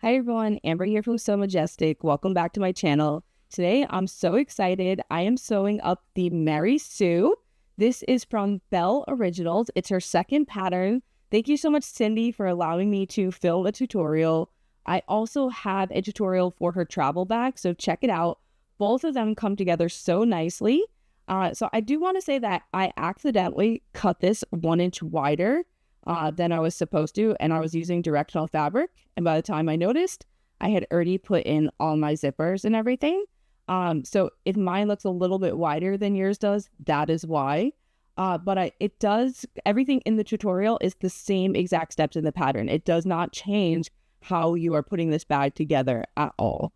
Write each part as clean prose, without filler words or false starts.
Hi everyone, Amber here from So Majestic. Welcome back to my channel. Today I'm so excited. I am sewing up the Mary Sue. This is from Belle Originals. It's her second pattern. Thank you so much, Cindy, for allowing me to film a tutorial. I also have a tutorial for her travel bag, so check it out. Both of them come together so nicely. So I do want to say that I accidentally cut this 1 inch wider than I was supposed to, and I was using directional fabric, and by the time I noticed, I had already put in all my zippers and everything. So if mine looks a little bit wider than yours does, that is why. But it does, everything in the tutorial is the same exact steps in the pattern. It does not change how you are putting this bag together at all.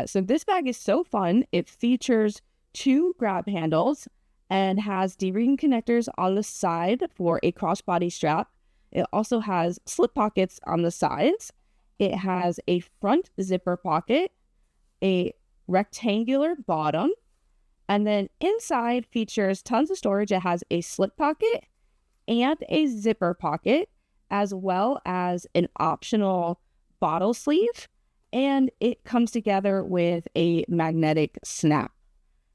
So this bag is so fun. It features 2 grab handles and has D-ring connectors on the side for a crossbody strap. It also has slip pockets on the sides. It has a front zipper pocket, a rectangular bottom, and then inside features tons of storage. It has a slip pocket and a zipper pocket, as well as an optional bottle sleeve, and it comes together with a magnetic snap.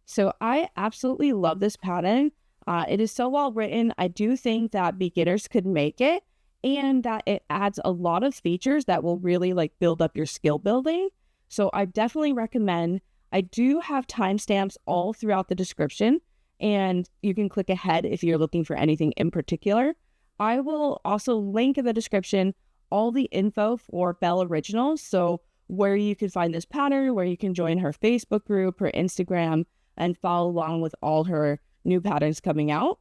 So I absolutely love this pattern. It is so well written. I do think that beginners could make it, and that it adds a lot of features that will really build up your skill building. So I definitely recommend. I do have timestamps all throughout the description, and you can click ahead if you're looking for anything in particular. I will also link in the description all the info for Belle Originals, so where you can find this pattern, where you can join her Facebook group, her Instagram, and follow along with all her new patterns coming out.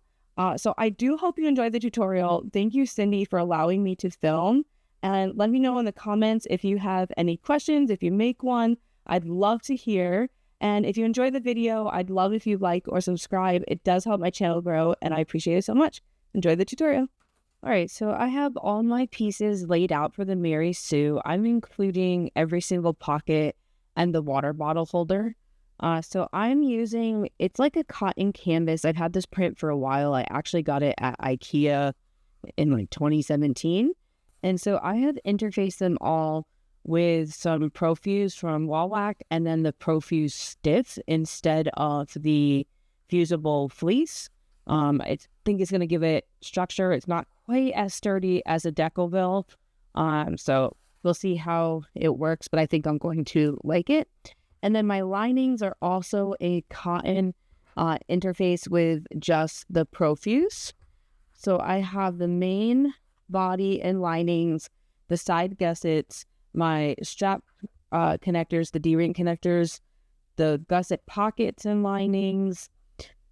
So I do hope you enjoyed the tutorial. Thank you, Cindy, for allowing me to film. And let me know in the comments if you have any questions, if you make one. I'd love to hear. And if you enjoyed the video, I'd love if you like or subscribe. It does help my channel grow, and I appreciate it so much. Enjoy the tutorial. All right, so I have all my pieces laid out for the Mary Sue. I'm including every single pocket and the water bottle holder. So I'm using, it's like a cotton canvas. I've had this print for a while. I actually got it at IKEA in 2017. And so I have interfaced them all with some Profuse from Wallwack and then the Profuse Stiff instead of the fusible fleece. I think it's going to give it structure. It's not quite as sturdy as a Decoville. So we'll see how it works, but I think I'm going to like it. And then my linings are also a cotton interface with just the Profuse. So I have the main body and linings, the side gussets, my strap connectors, the D-ring connectors, the gusset pockets and linings,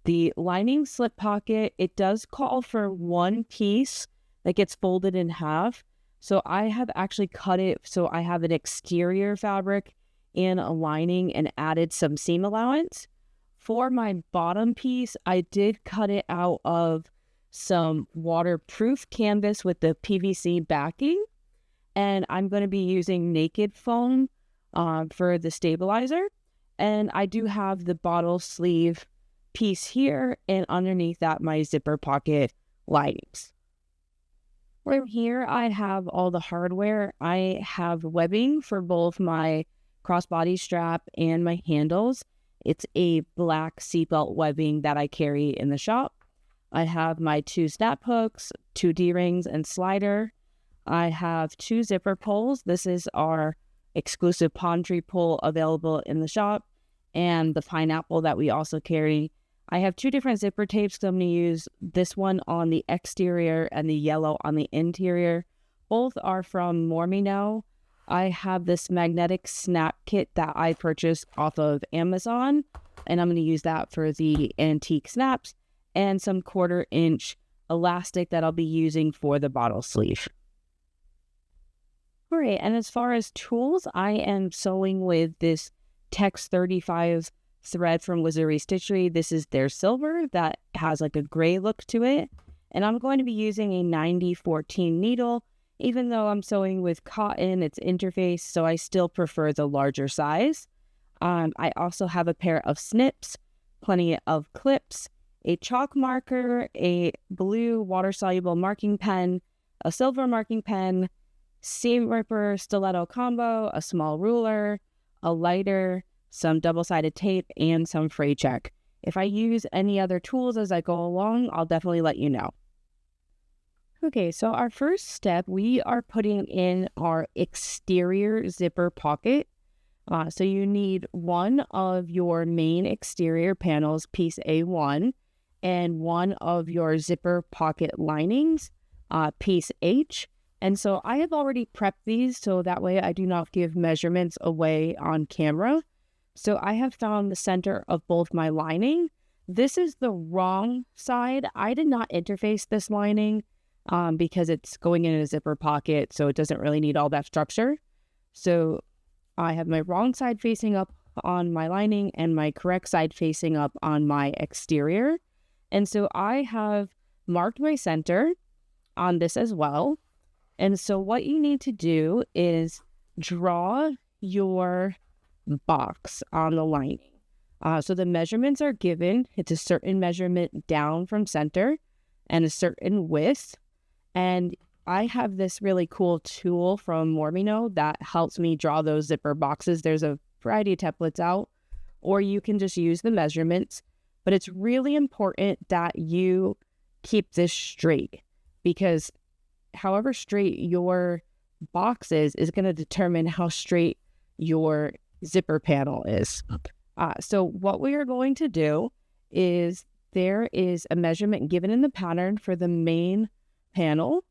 the lining slip pocket. It does call for 1 piece that gets folded in half. So I have actually cut it so I have an exterior fabric and a lining and added some seam allowance. For my bottom piece, I did cut it out of some waterproof canvas with the PVC backing, and I'm going to be using naked foam for the stabilizer. And I do have the bottle sleeve piece here, and underneath that my zipper pocket linings. From here I have all the hardware. I have webbing for both my crossbody strap and my handles. It's a black seatbelt webbing that I carry in the shop. I have my 2 snap hooks, 2 D-rings and slider. I have 2 zipper pulls. This is our exclusive palm tree pull available in the shop, and the pineapple that we also carry. I have 2 different zipper tapes, so I'm going to use this one on the exterior and the yellow on the interior. Both are from More Me Know. I have this magnetic snap kit that I purchased off of Amazon, and I'm going to use that for the antique snaps, and some 1/4 inch elastic that I'll be using for the bottle sleeve. All right, and as far as tools, I am sewing with this Tex 35 thread from Wizardry Stitchery. This is their silver that has a gray look to it, and I'm going to be using a 90-14 needle. Even though I'm sewing with cotton, it's interface, so I still prefer the larger size. I also have a pair of snips, plenty of clips, a chalk marker, a blue water-soluble marking pen, a silver marking pen, seam ripper stiletto combo, a small ruler, a lighter, some double-sided tape, and some fray check. If I use any other tools as I go along, I'll definitely let you know. Okay, so our first step, we are putting in our exterior zipper pocket. So you need one of your main exterior panels, piece A1, and one of your zipper pocket linings, piece H. And so I have already prepped these so that way I do not give measurements away on camera. So I have found the center of both my lining. This is the wrong side. I did not interface this lining because it's going in a zipper pocket, so it doesn't really need all that structure. So I have my wrong side facing up on my lining and my correct side facing up on my exterior. And so I have marked my center on this as well. And so what you need to do is draw your box on the lining. So the measurements are given. It's a certain measurement down from center and a certain width. And I have this really cool tool from Mormino that helps me draw those zipper boxes. There's a variety of templates out, or you can just use the measurements. But it's really important that you keep this straight, because however straight your box is going to determine how straight your zipper panel is. So what we are going to do is there is a measurement given in the pattern for the main panel.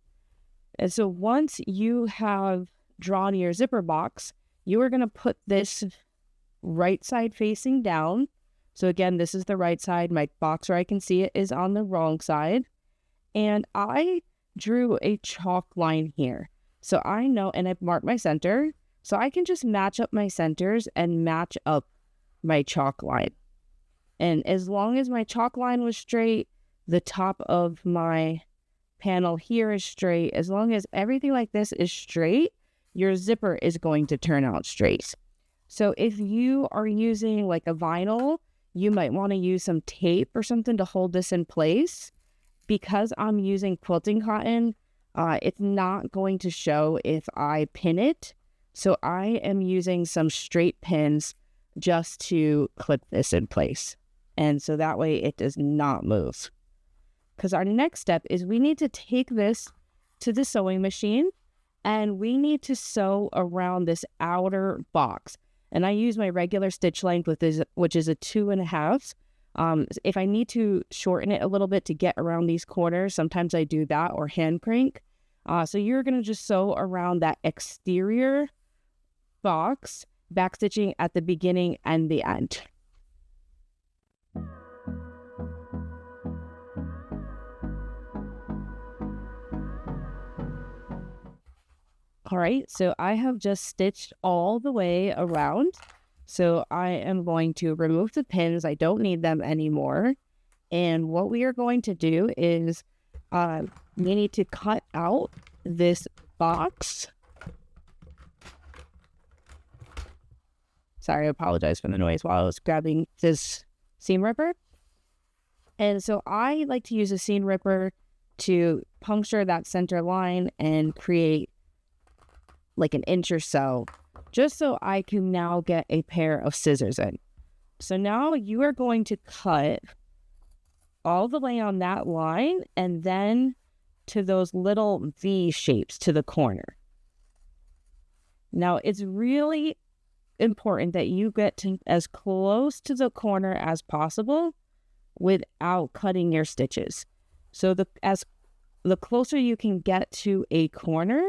And so once you have drawn your zipper box, you are going to put this right side facing down. So again, this is the right side. My box where I can see it is on the wrong side. And I drew a chalk line here. So I know, and I've marked my center. So I can just match up my centers and match up my chalk line. And as long as my chalk line was straight, the top of my panel here is straight. As long as everything like this is straight, your zipper is going to turn out straight. So if you are using like a vinyl, you might want to use some tape or something to hold this in place. Because I'm using quilting cotton, it's not going to show if I pin it. So I am using some straight pins just to clip this in place. And so that way it does not move. Because our next step is we need to take this to the sewing machine and we need to sew around this outer box. And I use my regular stitch length, which is a 2.5. If I need to shorten it a little bit to get around these corners, sometimes I do that or hand crank. So you're going to just sew around that exterior box, backstitching at the beginning and the end. All right, so I have just stitched all the way around. So I am going to remove the pins. I don't need them anymore. And what we are going to do is we need to cut out this box. Sorry, I apologize for the noise while I was grabbing this seam ripper. And so I like to use a seam ripper to puncture that center line and create like an inch or so, just so I can now get a pair of scissors in. So now you are going to cut all the way on that line and then to those little V shapes to the corner. Now it's really important that you get to as close to the corner as possible without cutting your stitches. So the closer you can get to a corner,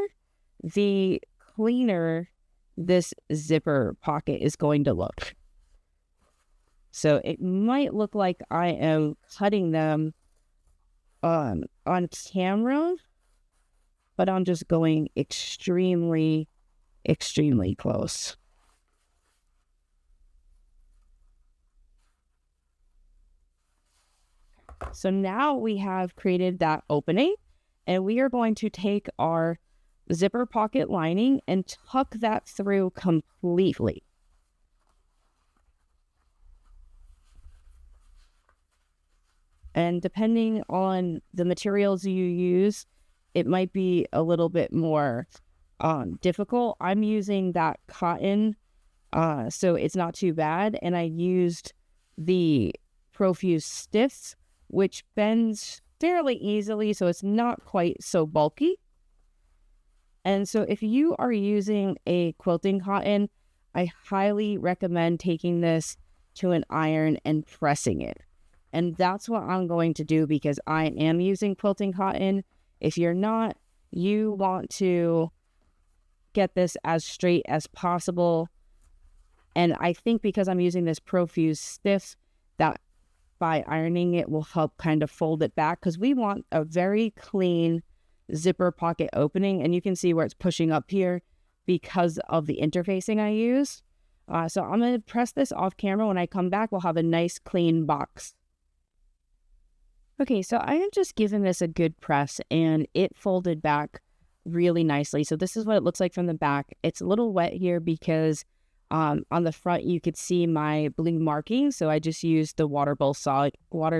the cleaner this zipper pocket is going to look. So it might look like I am cutting them on camera, but I'm just going extremely, extremely close. So now we have created that opening, and we are going to take our zipper pocket lining and tuck that through completely. And depending on the materials you use, it might be a little bit more difficult. I'm using that cotton, so it's not too bad. And I used the Profuse Stiffs, which bends fairly easily, so it's not quite so bulky. And so if you are using a quilting cotton, I highly recommend taking this to an iron and pressing it. And that's what I'm going to do because I am using quilting cotton. If you're not, you want to get this as straight as possible. And I think because I'm using this Profuse Stiff, that by ironing it will help kind of fold it back, because we want a very clean zipper pocket opening, and you can see where it's pushing up here because of the interfacing I use. So I'm going to press this off camera. When I come back, we'll have a nice clean box. Okay, so I have just given this a good press and it folded back really nicely. So this is what it looks like from the back. It's a little wet here because on the front you could see my blue markings, so I just used the water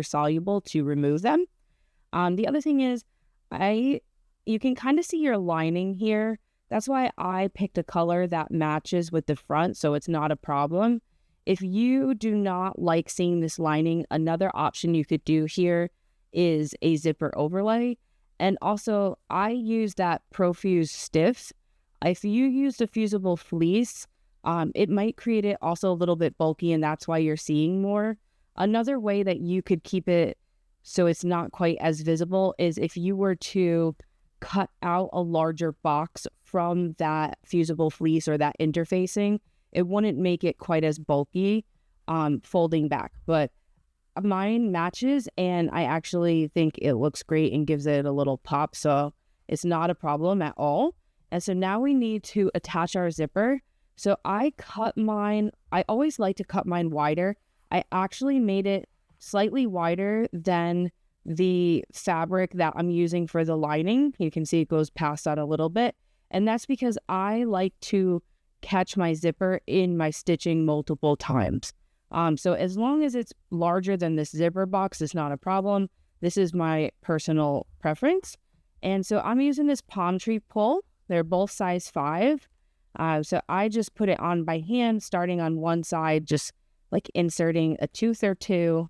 soluble to remove them. The other thing is you can kind of see your lining here. That's why I picked a color that matches with the front, so it's not a problem. If you do not like seeing this lining, another option you could do here is a zipper overlay. And also, I use that Profuse Stiff. If you use the fusible fleece, it might create it also a little bit bulky, and that's why you're seeing more. Another way that you could keep it so it's not quite as visible is if you were to cut out a larger box from that fusible fleece or that interfacing, it wouldn't make it quite as bulky folding back. But mine matches, and I actually think it looks great and gives it a little pop, so it's not a problem at all. And so now we need to attach our zipper. So I cut mine, I always like to cut mine wider. I actually made it slightly wider than the fabric that I'm using for the lining. You can see it goes past that a little bit. And that's because I like to catch my zipper in my stitching multiple times. So as long as it's larger than this zipper box, it's not a problem. This is my personal preference. And so I'm using this palm tree pull. They're both size 5. So I just put it on by hand, starting on one side, just like inserting a tooth or two,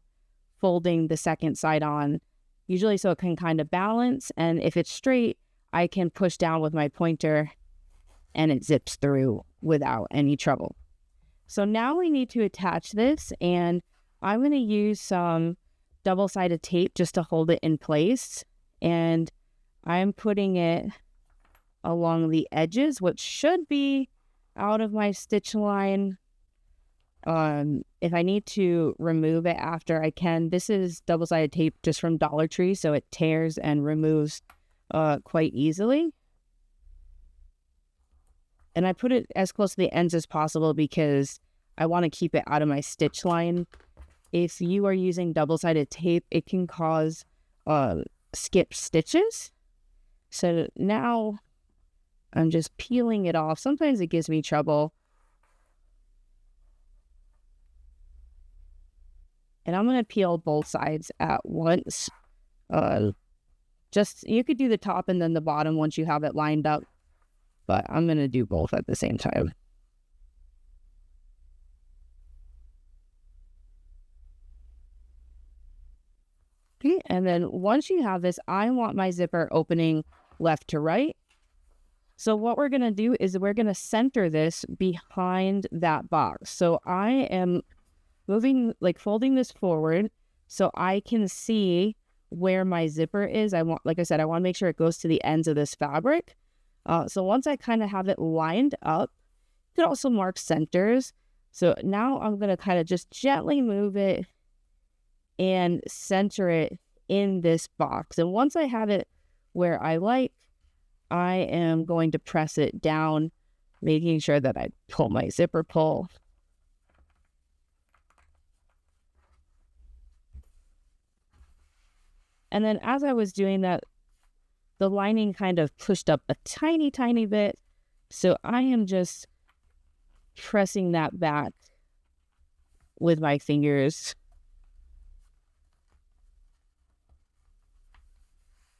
folding the second side on, usually so it can kind of balance. And if it's straight, I can push down with my pointer and it zips through without any trouble. So now we need to attach this, and I'm going to use some double-sided tape just to hold it in place. And I'm putting it along the edges, which should be out of my stitch line. If I need to remove it after, I can. This is double-sided tape just from Dollar Tree, so it tears and removes quite easily. And I put it as close to the ends as possible because I want to keep it out of my stitch line. If you are using double-sided tape, it can cause skip stitches. So now I'm just peeling it off. Sometimes it gives me trouble. And I'm going to peel both sides at once. You could do the top and then the bottom once you have it lined up. But I'm going to do both at the same time. Okay, and then once you have this, I want my zipper opening left to right. So what we're going to do is we're going to center this behind that box. So I am folding this forward so I can see where my zipper is. Like I said, I want to make sure it goes to the ends of this fabric. So once I kind of have it lined up, you can also mark centers. So now I'm going to kind of just gently move it and center it in this box. And once I have it where I like, I am going to press it down, making sure that I pull my zipper pull. And then as I was doing that, the lining kind of pushed up a tiny, tiny bit. So I am just pressing that back with my fingers.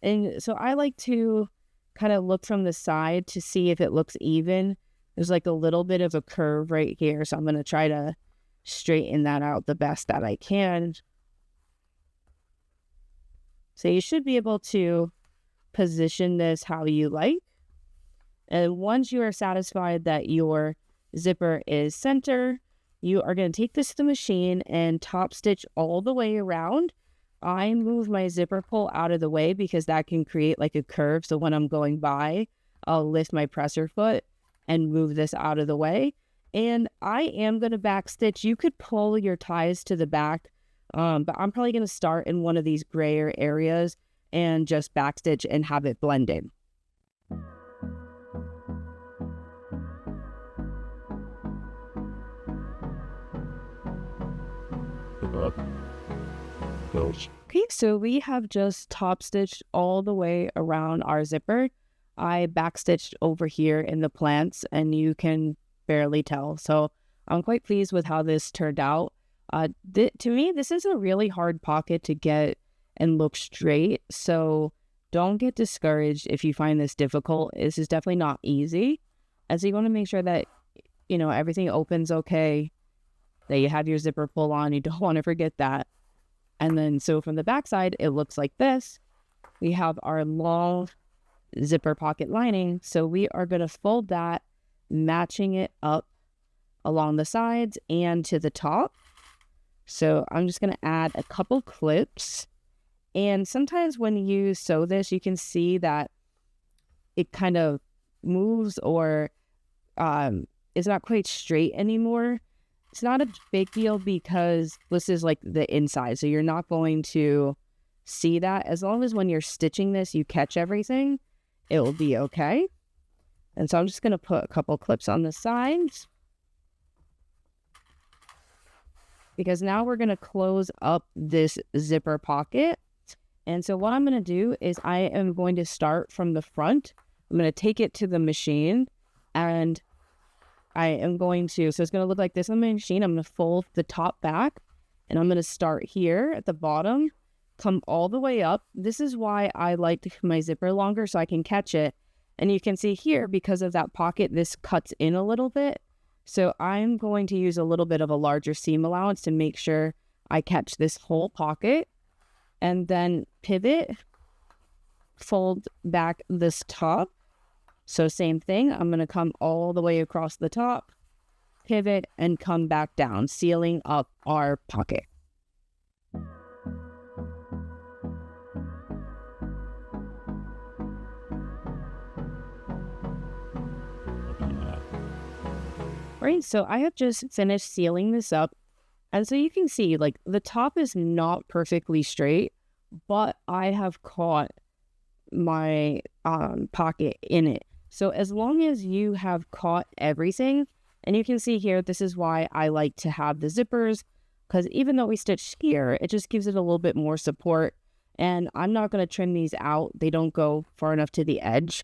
And so I like to kind of look from the side to see if it looks even. There's like a little bit of a curve right here, so I'm going to try to straighten that out the best that I can. So you should be able to position this how you like. And once you are satisfied that your zipper is center, you are going to take this to the machine and top stitch all the way around. I move my zipper pull out of the way because that can create like a curve. So when I'm going by, I'll lift my presser foot and move this out of the way. And I am going to back stitch. You could pull your ties to the back, but I'm probably going to start in one of these grayer areas and just back stitch and have it blend in. Okay, so we have just top stitched all the way around our zipper. I back stitched over here in the plants and you can barely tell. So I'm quite pleased with how this turned out. To me, this is a really hard pocket to get and look straight. So don't get discouraged if you find this difficult. This is definitely not easy. And so you want to make sure that, you know, everything opens okay, that you have your zipper pull on. You don't want to forget that. And then so from the back side, it looks like this. We have our long zipper pocket lining. So we are going to fold that, matching it up along the sides and to the top. So I'm just going to add a couple clips. And sometimes when you sew this, you can see that it kind of moves or is not quite straight anymore. It's not a big deal because this is like the inside. So you're not going to see that. As long as when you're stitching this, you catch everything, it will be okay. And so I'm just going to put a couple clips on the sides, because now we're going to close up this zipper pocket. And so what I'm going to do is I am going to start from the front. I'm going to take it to the machine and I am going to, so it's going to look like this on my machine. I'm going to fold the top back and I'm going to start here at the bottom, come all the way up. This is why I like to keep my zipper longer so I can catch it. And you can see here, because of that pocket, this cuts in a little bit. So I'm going to use a little bit of a larger seam allowance to make sure I catch this whole pocket, and then pivot, fold back this top. So same thing, I'm going to come all the way across the top, pivot, and come back down, sealing up our pocket. Right, so I have just finished sealing this up. And so you can see, like, the top is not perfectly straight, but I have caught my pocket in it. So as long as you have caught everything, and you can see here, this is why I like to have the zippers, because even though we stitch here, it just gives it a little bit more support. And I'm not going to trim these out. They don't go far enough to the edge,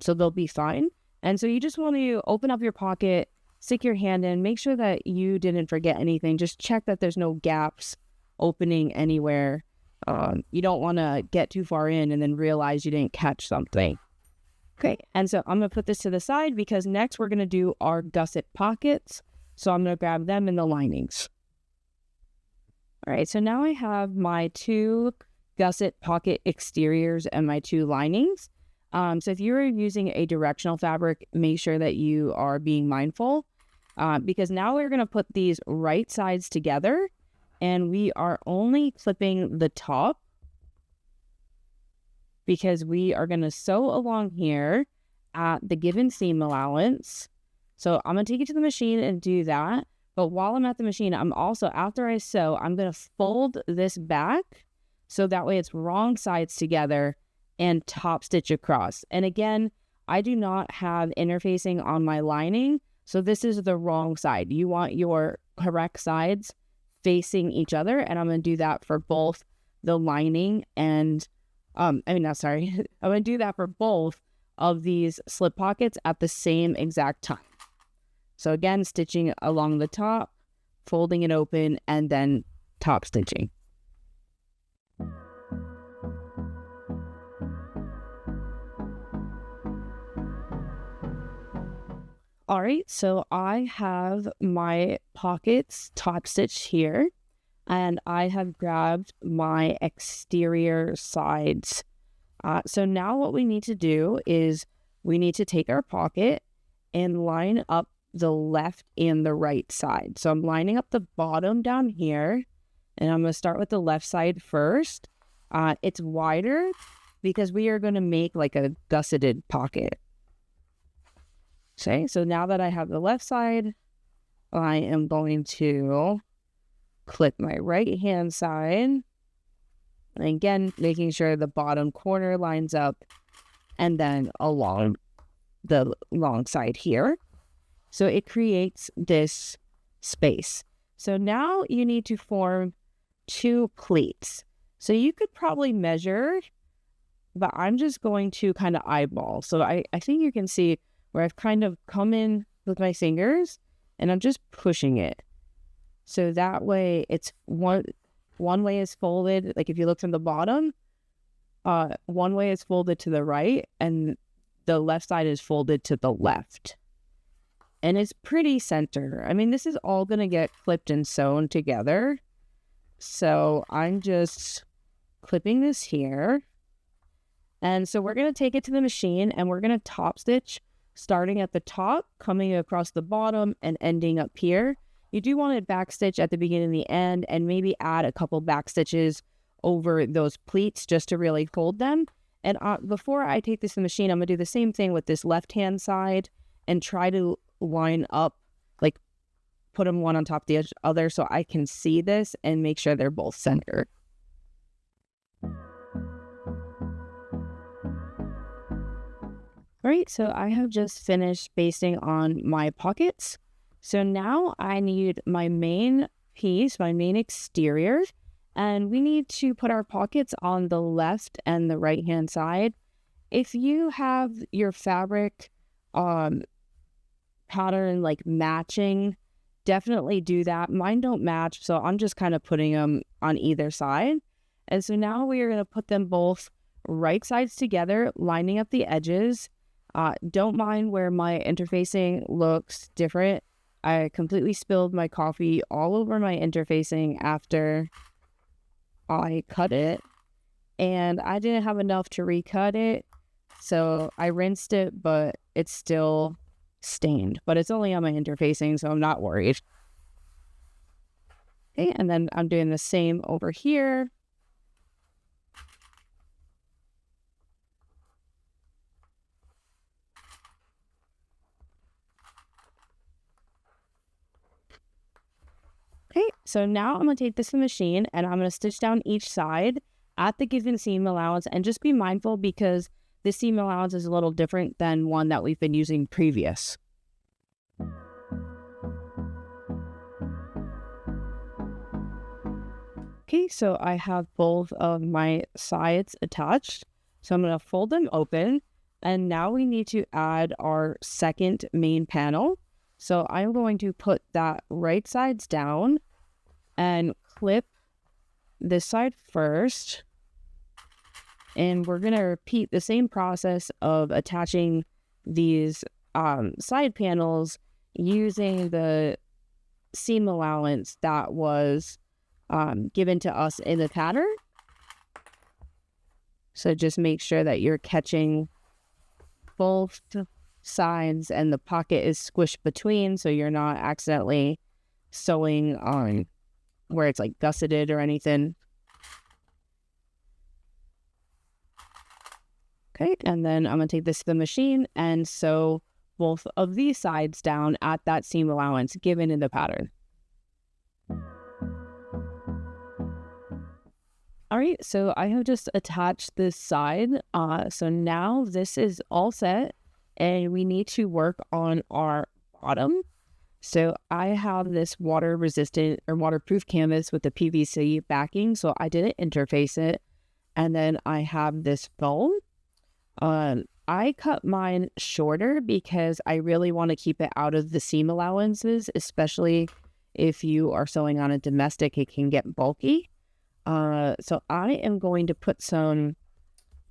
so they'll be fine. And so you just want to open up your pocket, stick your hand in, make sure that you didn't forget anything. Just check that there's no gaps opening anywhere. You don't want to get too far in and then realize you didn't catch something. Okay, and so I'm going to put this to the side because next we're going to do our gusset pockets. So I'm going to grab them in the linings. All right, so now I have my two gusset pocket exteriors and my two linings. So if you're using a directional fabric, make sure that you are being mindful because now we're going to put these right sides together and we are only clipping the top because we are going to sew along here at the given seam allowance. So I'm going to take it to the machine and do that. But while I'm at the machine, I'm also, after I sew, I'm going to fold this back so that way it's wrong sides together and top stitch across. And again, I do not have interfacing on my lining, so this is the wrong side. You want your correct sides facing each other, and I'm going to do that for both the lining and, I'm going to do that for both of these slip pockets at the same exact time. So again, stitching along the top, folding it open, and then top stitching. All right, so I have my pockets top stitched here, and I have grabbed my exterior sides. So now what we need to do is we need to take our pocket and line up the left and the right side. So I'm lining up the bottom down here, and I'm going to start with the left side first. It's wider because we are going to make like a gusseted pocket. Okay, so now that I have the left side, I am going to clip my right hand side. And again, making sure the bottom corner lines up and then along the long side here. So it creates this space. So now you need to form 2 pleats. So you could probably measure, but I'm just going to kind of eyeball. So I think you can see where I've kind of come in with my fingers and I'm just pushing it. So that way it's one way is folded, like if you look from the bottom, one way is folded to the right and the left side is folded to the left. And it's pretty center. I mean, this is all going to get clipped and sewn together. So I'm just clipping this here. And so we're going to take it to the machine and we're going to top stitch starting at the top, coming across the bottom and ending up here. You do want to backstitch at the beginning and the end and maybe add a couple back stitches over those pleats just to really fold them. And before I take this to the machine, I'm going to do the same thing with this left-hand side and try to line up, like put them one on top of the other so I can see this and make sure they're both centered. All right, so I have just finished basting on my pockets. So now I need my main piece, my main exterior, and we need to put our pockets on the left and the right hand side. If you have your fabric pattern like matching, definitely do that. Mine don't match, so I'm just kind of putting them on either side. And so now we are going to put them both right sides together, lining up the edges. Don't mind where my interfacing looks different. I completely spilled my coffee all over my interfacing after I cut it, and I didn't have enough to recut it, so I rinsed it, but it's still stained, but it's only on my interfacing, so I'm not worried. Okay, and then I'm doing the same over here. Okay, so now I'm going to take this to the machine and I'm going to stitch down each side at the given seam allowance, and just be mindful because this seam allowance is a little different than one that we've been using previous. Okay, so I have both of my sides attached. So I'm going to fold them open, and now we need to add our second main panel. So I'm going to put that right sides down and clip this side first. And we're going to repeat the same process of attaching these side panels using the seam allowance that was given to us in the pattern. So just make sure that you're catching both sides and the pocket is squished between, so you're not accidentally sewing on where it's like gusseted or anything. Okay, and then I'm going to take this to the machine and sew both of these sides down at that seam allowance given in the pattern. All right, so I have just attached this side. So now this is all set. And we need to work on our bottom. So I have this water resistant or waterproof canvas with the PVC backing, so I didn't interface it. And then I have this foam. I cut mine shorter because I really want to keep it out of the seam allowances, especially if you are sewing on a domestic, it can get bulky. So I am going to put some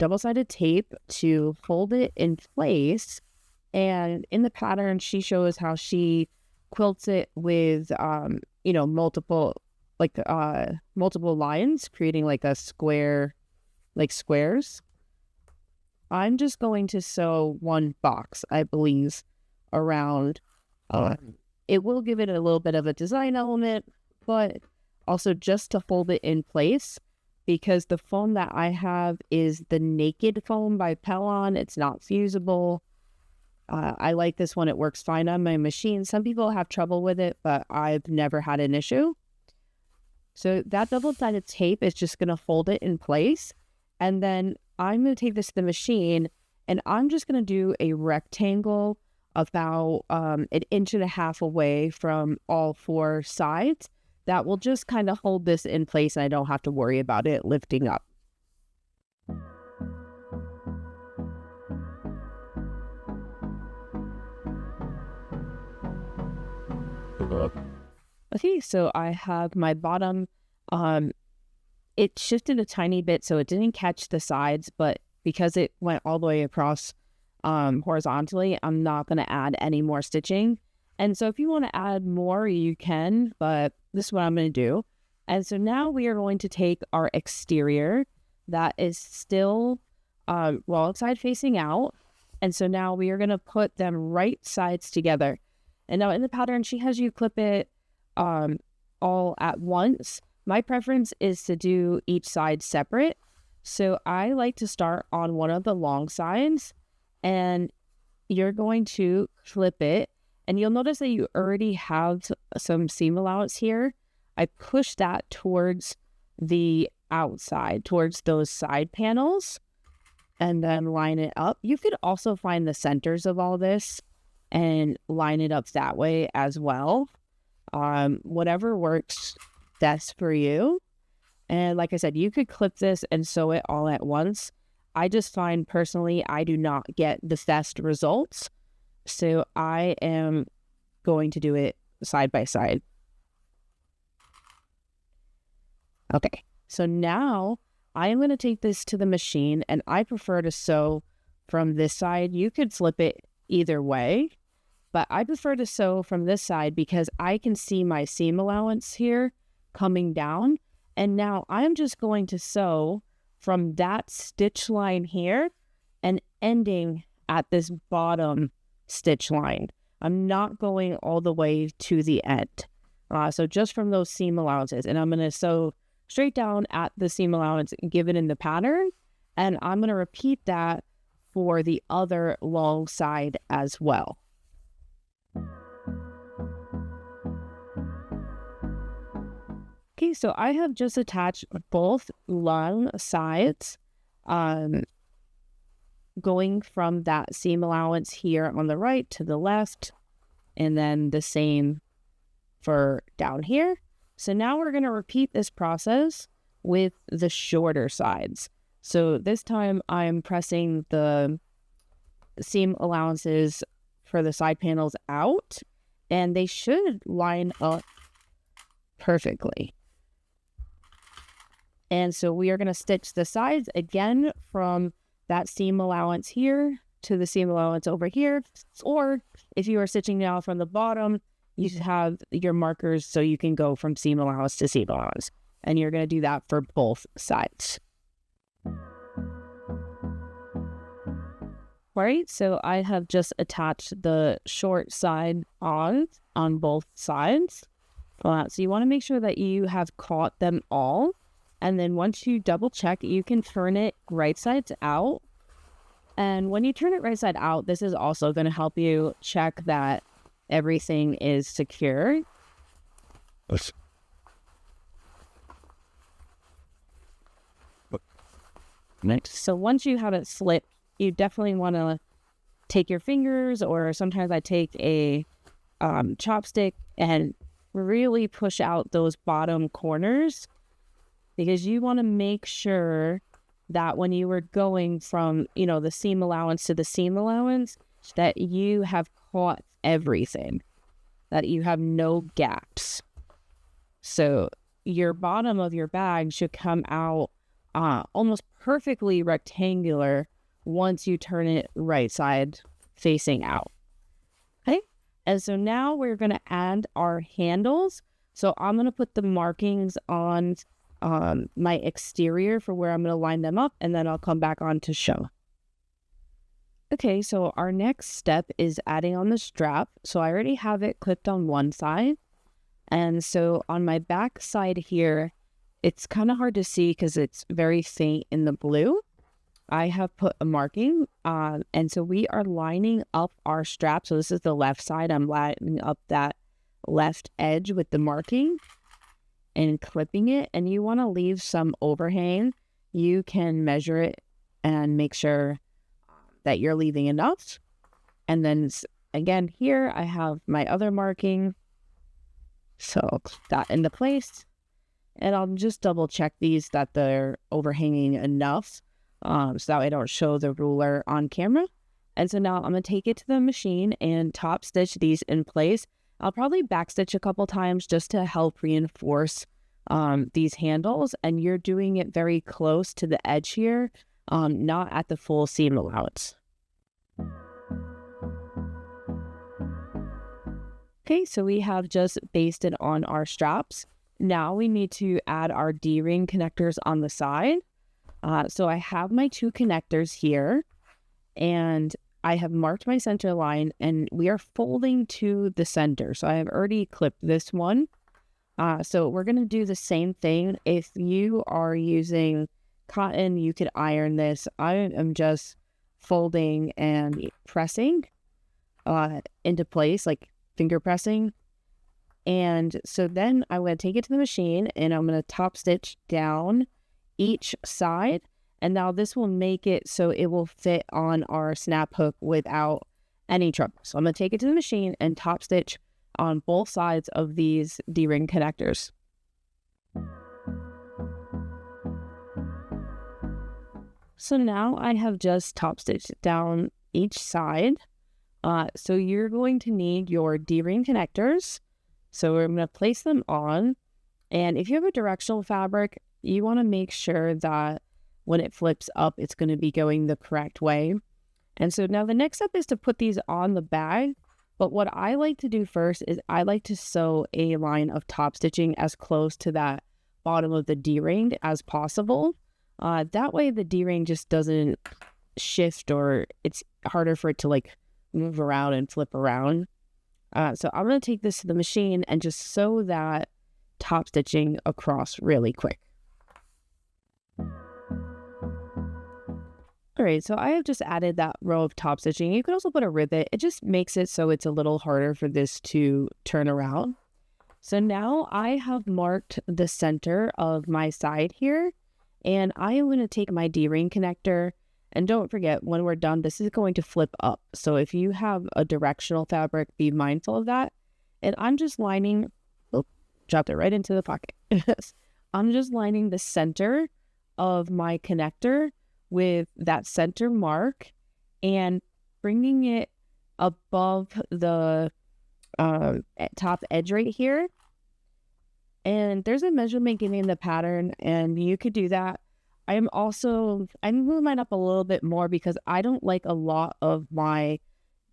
double-sided tape to hold it in place And in the pattern, she shows how she quilts it with, multiple lines, creating like a square, like squares. I'm just going to sew one box, I believe, around. It will give it a little bit of a design element, but also just to hold it in place, because the foam that I have is the Naked foam by Pellon. It's not fusible. I like this one. It works fine on my machine. Some people have trouble with it, but I've never had an issue. So that double-sided tape is just going to hold it in place. And then I'm going to take this to the machine, and I'm just going to do a rectangle about 1.5 inches away from all 4 sides. That will just kind of hold this in place, and I don't have to worry about it lifting up. Okay, so I have my bottom. It shifted a tiny bit, so it didn't catch the sides, but because it went all the way across horizontally, I'm not going to add any more stitching. And so if you want to add more, you can, but this is what I'm going to do. And so now we are going to take our exterior that is still side facing out. And so now we are going to put them right sides together. And now in the pattern, she has you clip it all at once. My preference is to do each side separate. So I like to start on one of the long sides, and you're going to clip it. And you'll notice that you already have some seam allowance here. I push that towards the outside, towards those side panels, and then line it up. You could also find the centers of all this and line it up that way as well. Whatever works best for you. And like I said, you could clip this and sew it all at once. I just find personally I do not get the best results. So I am going to do it side by side. Okay, so now I am going to take this to the machine, and I prefer to sew from this side. You could flip it either way, but I prefer to sew from this side because I can see my seam allowance here coming down. And now I'm just going to sew from that stitch line here and ending at this bottom stitch line. I'm not going all the way to the end. So just from those seam allowances, and I'm going to sew straight down at the seam allowance given in the pattern, and I'm going to repeat that for the other long side as well. Okay, so I have just attached both long sides, going from that seam allowance here on the right to the left, and then the same for down here. So now we're going to repeat this process with the shorter sides. So this time I'm pressing the seam allowances for the side panels out, and they should line up perfectly. And so we are going to stitch the sides again from that seam allowance here to the seam allowance over here. Or if you are stitching now from the bottom, you have your markers so you can go from seam allowance to seam allowance. And you're going to do that for both sides. Right, so I have just attached the short side on both sides. So you want to make sure that you have caught them all. And then once you double check, you can turn it right sides out. And when you turn it right side out, this is also going to help you check that everything is secure. Next. So once you have it slipped, you definitely want to take your fingers, or sometimes I take a chopstick and really push out those bottom corners, because you want to make sure that when you were going from, the seam allowance to the seam allowance, that you have caught everything, that you have no gaps. So your bottom of your bag should come out almost perfectly rectangular once you turn it right side facing out. Okay, and so now we're going to add our handles. So I'm going to put the markings on my exterior for where I'm going to line them up, and then I'll come back on to show. Okay, so our next step is adding on the strap. So I already have it clipped on one side. And so on my back side here, it's kind of hard to see because it's very faint in the blue. I have put a marking, and so we are lining up our strap. So this is the left side. I'm lining up that left edge with the marking and clipping it. And you want to leave some overhang. You can measure it and make sure that you're leaving enough. And then again, here I have my other marking. So I'll clip that into place. And I'll just double check these that they're overhanging enough, so that I don't show the ruler on camera. And so now I'm going to take it to the machine and top stitch these in place. I'll probably backstitch a couple times just to help reinforce these handles. And you're doing it very close to the edge here, not at the full seam allowance. Okay, so we have just basted on our straps. Now we need to add our D-ring connectors on the side. So I have my two connectors here, and I have marked my center line, and we are folding to the center. So I have already clipped this one. So we're going to do the same thing. If you are using cotton, you could iron this. I am just folding and pressing into place, like finger pressing. And so then I'm going to take it to the machine and I'm going to top stitch down each side. And now this will make it so it will fit on our snap hook without any trouble. So I'm going to take it to the machine and top stitch on both sides of these D-ring connectors. So now I have just top stitched down each side. So you're going to need your D-ring connectors. So we're going to place them on. And if you have a directional fabric, you want to make sure that when it flips up, it's going to be going the correct way. And so now the next step is to put these on the bag. But what I like to do first is I like to sew a line of top stitching as close to that bottom of the D-ring as possible. That way the D-ring just doesn't shift, or it's harder for it to like move around and flip around. So I'm going to take this to the machine and just sew that top stitching across really quick. All right, so I have just added that row of top stitching. You could also put a rivet. It just makes it so it's a little harder for this to turn around. So now I have marked the center of my side here, and I am going to take my D-ring connector. And don't forget, when we're done, this is going to flip up. So if you have a directional fabric, be mindful of that. And I'm just lining, dropped it right into the pocket. I'm just lining the center of my connector with that center mark and bringing it above the top edge right here. And there's a measurement given in the pattern, and you could do that. I'm moving mine up a little bit more because I don't like a lot of my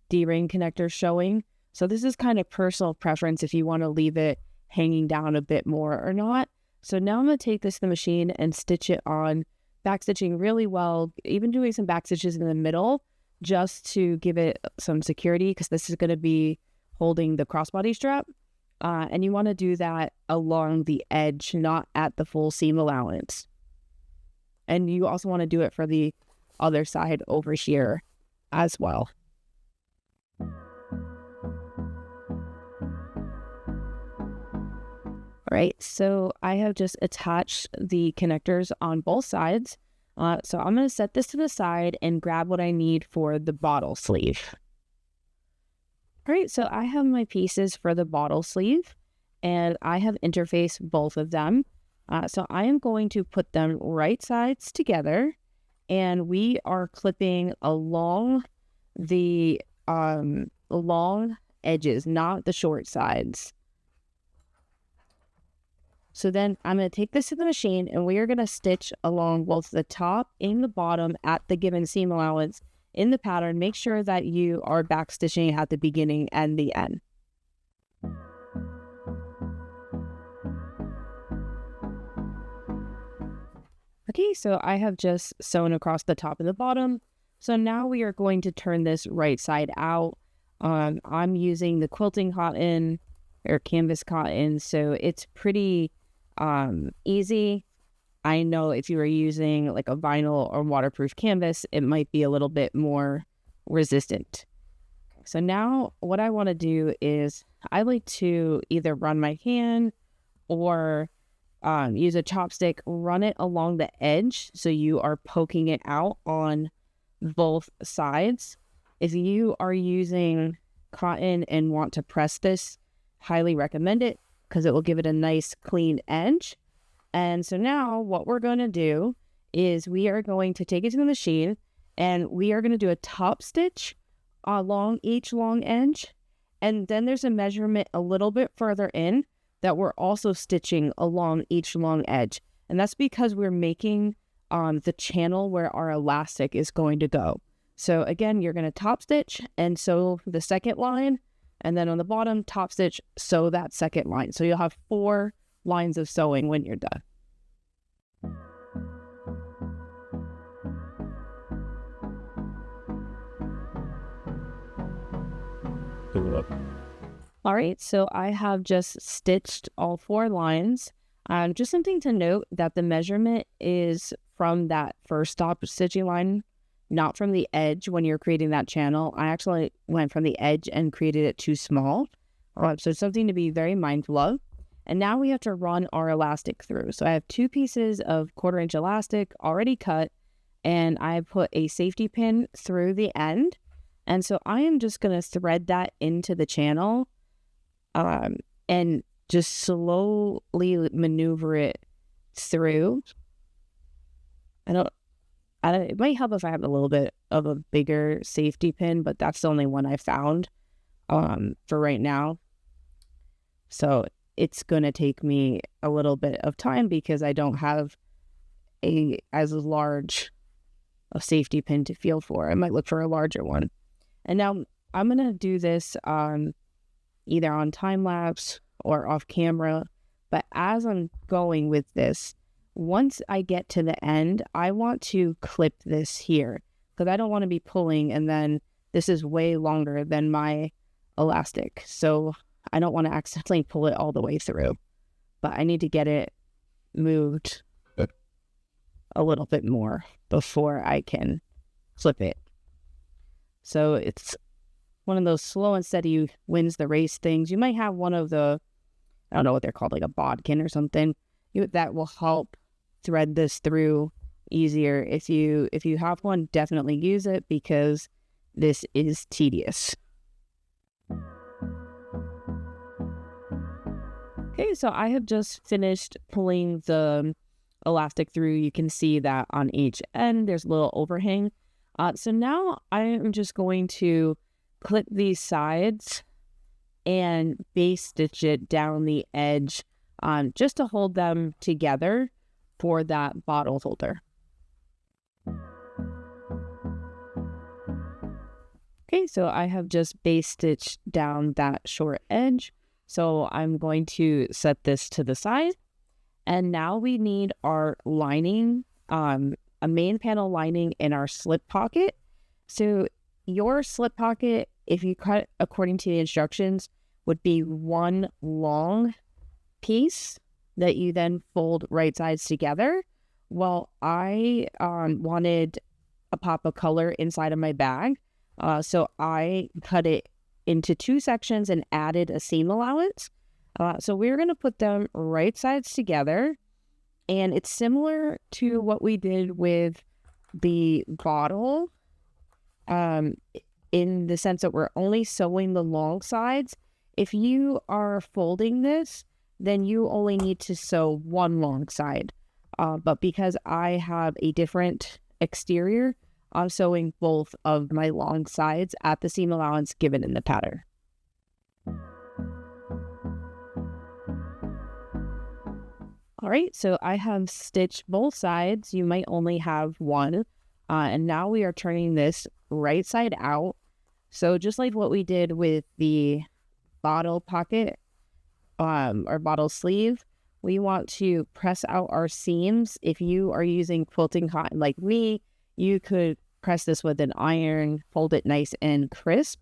D-ring connectors showing. So this is kind of personal preference if you want to leave it hanging down a bit more or not. So now I'm going to take this to the machine and stitch it on, backstitching really well, even doing some backstitches in the middle just to give it some security, because this is going to be holding the crossbody strap. And you want to do that along the edge, not at the full seam allowance. And you also want to do it for the other side over here as well. All right, so I have just attached the connectors on both sides. So I'm going to set this to the side and grab what I need for the bottle sleeve. All right, so I have my pieces for the bottle sleeve, and I have interfaced both of them. So I am going to put them right sides together, and we are clipping along the long edges, not the short sides. So then I'm going to take this to the machine, and we are going to stitch along both the top and the bottom at the given seam allowance in the pattern, make sure that you are back stitching at the beginning and the end. Okay, so I have just sewn across the top and the bottom. So now we are going to turn this right side out. I'm using the quilting cotton or canvas cotton, so it's pretty easy. I know if you were using like a vinyl or waterproof canvas, it might be a little bit more resistant. So now what I want to do is I like to either run my hand or use a chopstick, run it along the edge so you are poking it out on both sides. If you are using cotton and want to press this, highly recommend it because it will give it a nice clean edge. And so now what we're going to do is we are going to take it to the machine and we are going to do a top stitch along each long edge. And then there's a measurement a little bit further in that we're also stitching along each long edge. And that's because we're making the channel where our elastic is going to go. So again, you're going to top stitch and sew the second line, and then on the bottom, top stitch, sew that second line. So you'll have 4 lines of sewing when you're done. All right, so I have just stitched all 4 lines. Just something to note that the measurement is from that first stop stitching line, not from the edge when you're creating that channel. I actually went from the edge and created it too small. So it's something to be very mindful of. And now we have to run our elastic through. So I have 2 pieces of 1/4 inch elastic already cut, and I put a safety pin through the end. And so I am just going to thread that into the channel and just slowly maneuver it through. It might help if I have a little bit of a bigger safety pin, but that's the only one I found for right now. So it's going to take me a little bit of time because I don't have as large a safety pin to feel for. I might look for a larger one. And now I'm going to do this either on time lapse or off camera. But as I'm going with this, once I get to the end, I want to clip this here because I don't want to be pulling and then this is way longer than my elastic. So I don't want to accidentally pull it all the way through, but I need to get it moved a little bit more before I can flip it. So it's one of those slow and steady wins the race things. You might have one of the, I don't know what they're called, like a bodkin or something. That will help thread this through easier. If you have one, definitely use it because this is tedious. Okay, so I have just finished pulling the elastic through. You can see that on each end there's a little overhang. So now I am just going to clip these sides and base stitch it down the edge just to hold them together for that bottle holder. Okay, so I have just base stitched down that short edge. So I'm going to set this to the side. And now we need our lining, a main panel lining in our slip pocket. So your slip pocket, if you cut according to the instructions, would be one long piece that you then fold right sides together. Well, I wanted a pop of color inside of my bag. So I cut it into 2 sections and added a seam allowance. So we're going to put them right sides together. And it's similar to what we did with the bottle in the sense that we're only sewing the long sides. If you are folding this, then you only need to sew one long side. But because I have a different exterior, I'm sewing both of my long sides at the seam allowance given in the pattern. All right, so I have stitched both sides. You might only have one. And now we are turning this right side out. So just like what we did with the bottle pocket or bottle sleeve, we want to press out our seams. If you are using quilting cotton like me, you could press this with an iron, hold it nice and crisp.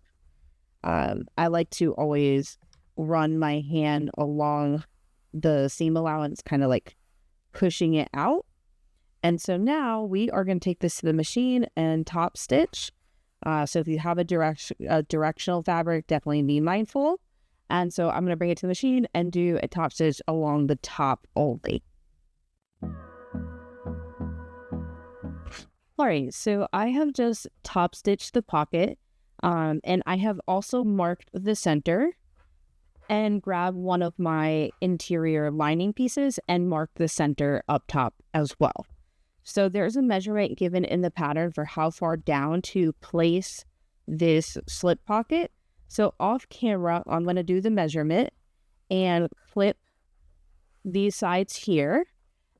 I like to always run my hand along the seam allowance, kind of like pushing it out. And so now we are going to take this to the machine and top stitch. So if you have a directional fabric, definitely be mindful. And so I'm going to bring it to the machine and do a top stitch along the top only. All right, so I have just top stitched the pocket, and I have also marked the center and grabbed one of my interior lining pieces and marked the center up top as well. So there's a measurement given in the pattern for how far down to place this slip pocket. So off camera, I'm going to do the measurement and clip these sides here.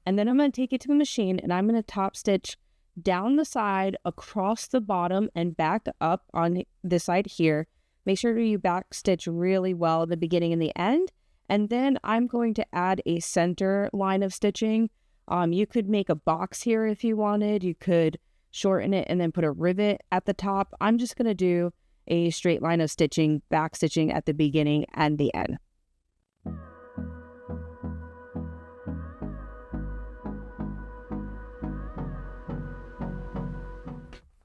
And then I'm going to take it to the machine and I'm going to top stitch down the side, across the bottom, and back up on this side here. Make sure you back stitch really well at the beginning and the end. And then I'm going to add a center line of stitching. You could make a box here if you wanted. You could shorten it and then put a rivet at the top. I'm just going to do a straight line of stitching, back stitching at the beginning and the end.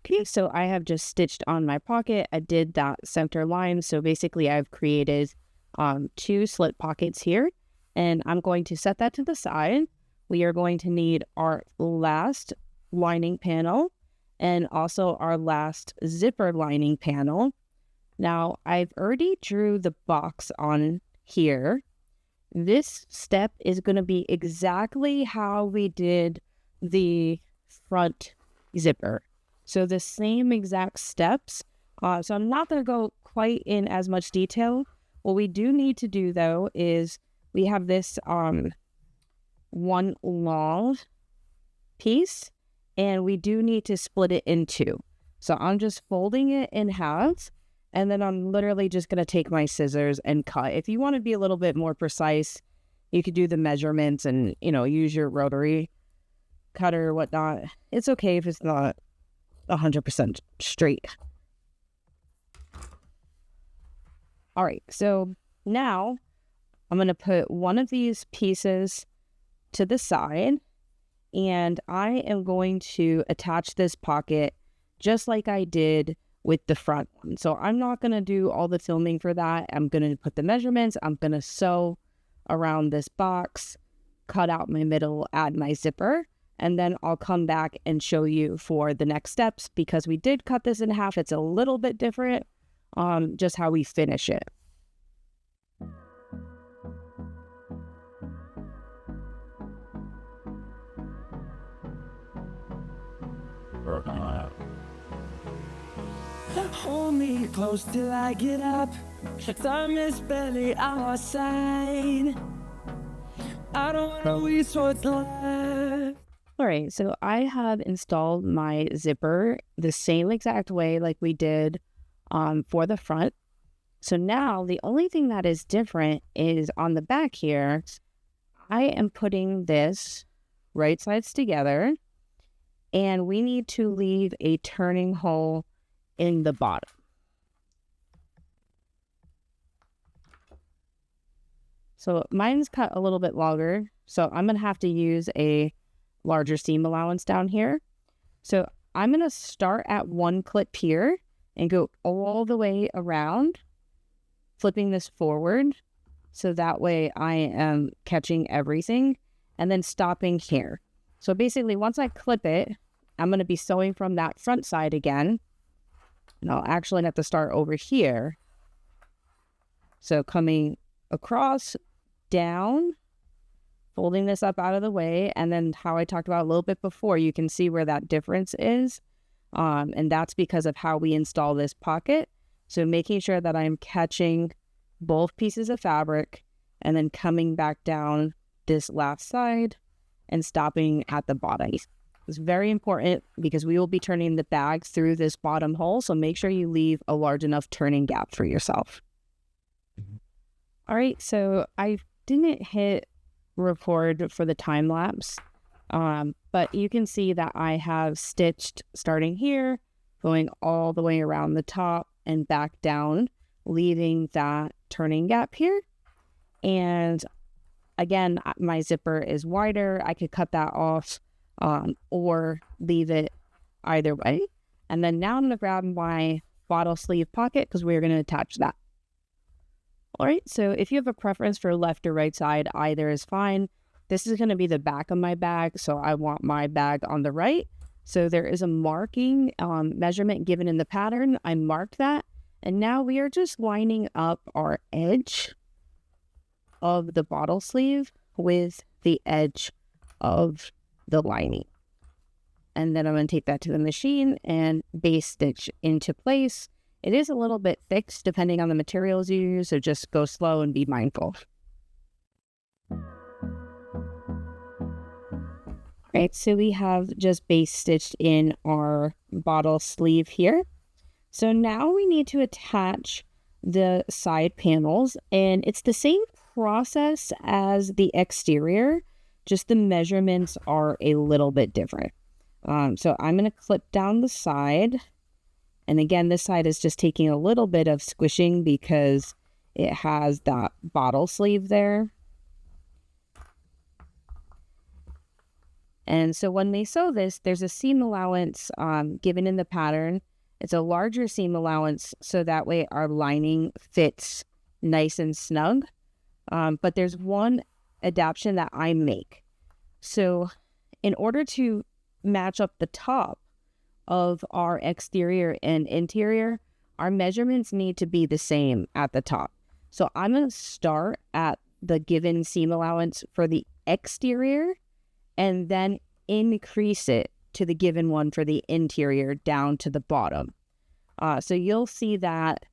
Okay, so I have just stitched on my pocket. I did that center line. So basically I've created 2 slip pockets here, and I'm going to set that to the side. We are going to need our last lining panel and also our last zipper lining panel. Now I've already drew the box on here. This step is going to be exactly how we did the front zipper. So the same exact steps. So I'm not going to go quite in as much detail. What we do need to do though is we have this one long piece and we do need to split it in 2. So I'm just folding it in half and then I'm literally just going to take my scissors and cut. If you want to be a little bit more precise, you could do the measurements and, use your rotary cutter or whatnot. It's okay if it's not 100% straight. All right, so now I'm going to put one of these pieces to the side and I am going to attach this pocket just like I did with the front one. So I'm not going to do all the filming for that. I'm going to put the measurements. I'm going to sew around this box, cut out my middle, add my zipper, and then I'll come back and show you for the next steps because we did cut this in half. It's a little bit different, just how we finish it. Hold me close till I get up. Time is barely our side. I don't wanna waste what's left. All right, so I have installed my zipper the same exact way like we did for the front. So now the only thing that is different is on the back here, I am putting this right sides together and we need to leave a turning hole in the bottom. So mine's cut a little bit longer, so I'm going to have to use a larger seam allowance down here. So I'm going to start at one clip here and go all the way around, flipping this forward. So that way I am catching everything and then stopping here. So basically once I clip it, I'm going to be sewing from that front side again. And I'll actually have to start over here. So coming across, down, folding this up out of the way, and then how I talked about a little bit before, you can see where that difference is. And that's because of how we install this pocket. So making sure that I'm catching both pieces of fabric and then coming back down this last side and stopping at the bottom. It's very important because we will be turning the bag through this bottom hole. So make sure you leave a large enough turning gap for yourself. All right, so I didn't hit record for the time lapse, but you can see that I have stitched starting here, going all the way around the top and back down, leaving that turning gap here. And again, my zipper is wider. I could cut that off or leave it either way. And then now I'm going to grab my bottle sleeve pocket because we're going to attach that. All right, so if you have a preference for left or right side, either is fine. This is going to be the back of my bag, so I want my bag on the right. So there is a marking measurement given in the pattern. I marked that, and now we are just lining up our edge of the bottle sleeve with the edge of the lining. And then I'm going to take that to the machine and base stitch into place. It is a little bit fixed depending on the materials you use, so just go slow and be mindful. All right, so we have just base stitched in our bottle sleeve here. So now we need to attach the side panels, and it's the same process as the exterior, just the measurements are a little bit different. So I'm going to clip down the side. And again, this side is just taking a little bit of squishing because it has that bottle sleeve there. And so when they sew this, there's a seam allowance given in the pattern. It's a larger seam allowance, so that way our lining fits nice and snug. But there's one adaptation that I make. So in order to match up the top of our exterior and interior, our measurements need to be the same at the top. So I'm going to start at the given seam allowance for the exterior and then increase it to the given one for the interior down to the bottom. So you'll see that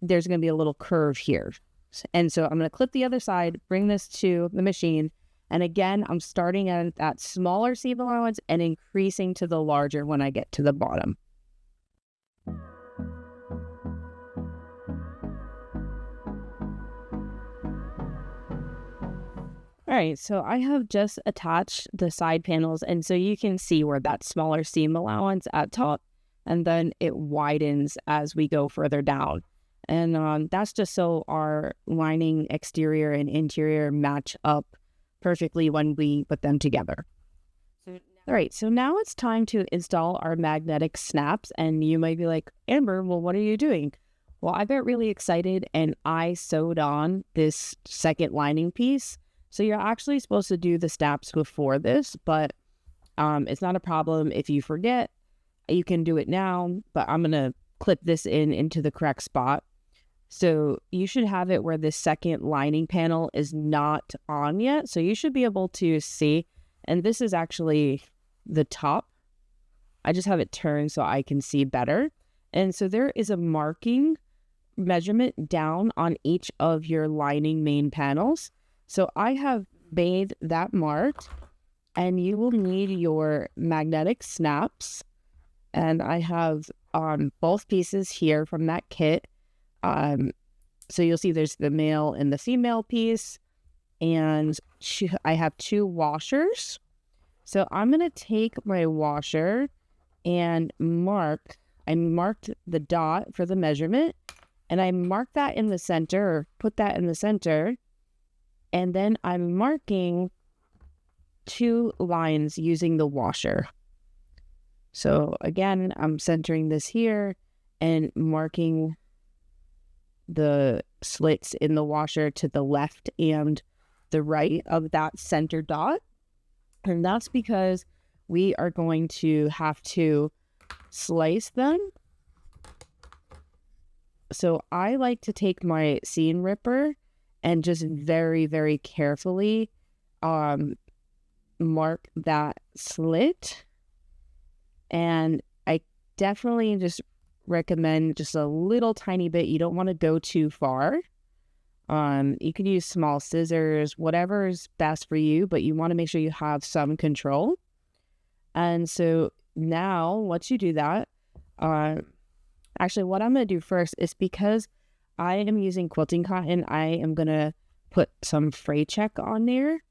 there's going to be a little curve here. And so I'm going to clip the other side, bring this to the machine. And again, I'm starting at that smaller seam allowance and increasing to the larger when I get to the bottom. All right, so I have just attached the side panels, and so you can see where that smaller seam allowance at top, and then it widens as we go further down. And that's just so our lining exterior and interior match up perfectly when we put them together. All right, so now it's time to install our magnetic snaps, and you might be like, Amber, well, what are you doing? Well, I got really excited and I sewed on this second lining piece. So you're actually supposed to do the snaps before this, but it's not a problem if you forget. You can do it now, but I'm going to clip this into the correct spot. So you should have it where the second lining panel is not on yet. So you should be able to see, and this is actually the top. I just have it turned so I can see better. And so there is a marking measurement down on each of your lining main panels. So I have made that marked, and you will need your magnetic snaps. And I have both pieces here from that kit. So you'll see there's the male and the female piece, and I have 2 washers. So I'm going to take my washer and I marked the dot for the measurement, and I marked that in the center, or put that in the center, and then I'm marking 2 lines using the washer. So again, I'm centering this here and marking the slits in the washer to the left and the right of that center dot. And that's because we are going to have to slice them. So I like to take my seam ripper and just very, very carefully mark that slit. And I definitely just recommend just a little tiny bit. You don't want to go too far. You can use small scissors, whatever is best for you, but you want to make sure you have some control. And so now once you do that, actually what I'm going to do first is, because I am using quilting cotton, I am going to put some fray check on there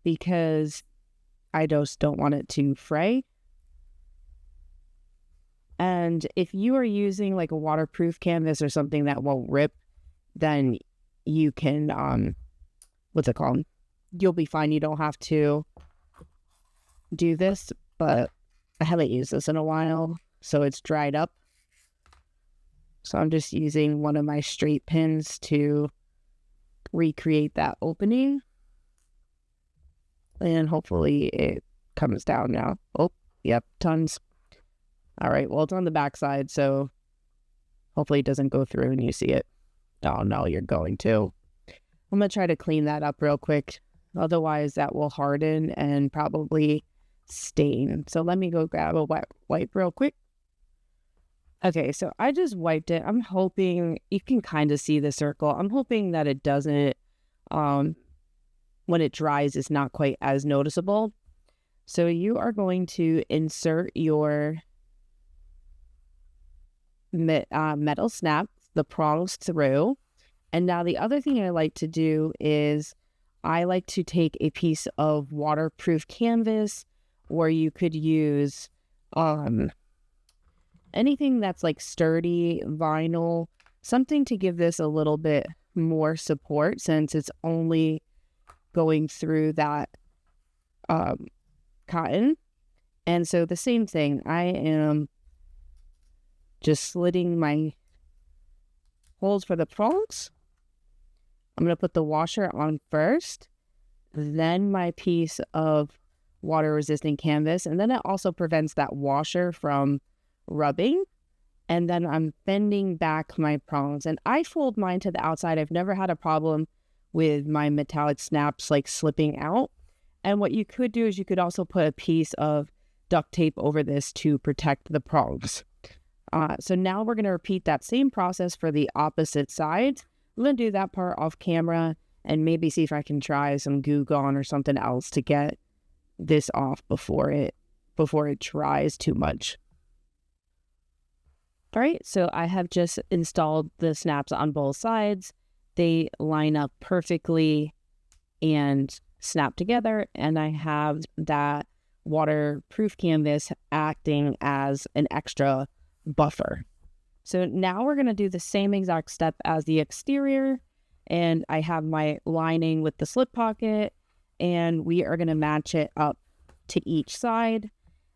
because I just don't want it to fray. And if you are using like a waterproof canvas or something that won't rip, then you can, what's it called? You'll be fine. You don't have to do this, but I haven't used this in a while, so it's dried up. So I'm just using one of my straight pins to recreate that opening. And hopefully it comes down now. Oh, yep, tons. All right, well, it's on the back side, so hopefully it doesn't go through and you see it. Oh, no, you're going to. I'm going to try to clean that up real quick. Otherwise, that will harden and probably stain. So let me go grab a wet wipe real quick. Okay, so I just wiped it. I'm hoping you can kind of see the circle. I'm hoping that it doesn't, when it dries, it's not quite as noticeable. So you are going to insert your metal snap, the prongs through. And now the other thing I like to do is I like to take a piece of waterproof canvas, or you could use anything that's like sturdy vinyl, something to give this a little bit more support since it's only going through that cotton. And so the same thing, I am just slitting my holes for the prongs. I'm going to put the washer on first, then my piece of water resistant canvas, and then it also prevents that washer from rubbing. And then I'm bending back my prongs, and I fold mine to the outside. I've never had a problem with my metallic snaps like slipping out. And what you could do is you could also put a piece of duct tape over this to protect the prongs. So now we're going to repeat that same process for the opposite sides. I'm going to do that part off camera and maybe see if I can try some Goo Gone or something else to get this off before it dries too much. All right, so I have just installed the snaps on both sides. They line up perfectly and snap together, and I have that waterproof canvas acting as an extra buffer. So now we're going to do the same exact step as the exterior, and I have my lining with the slip pocket, and we are going to match it up to each side.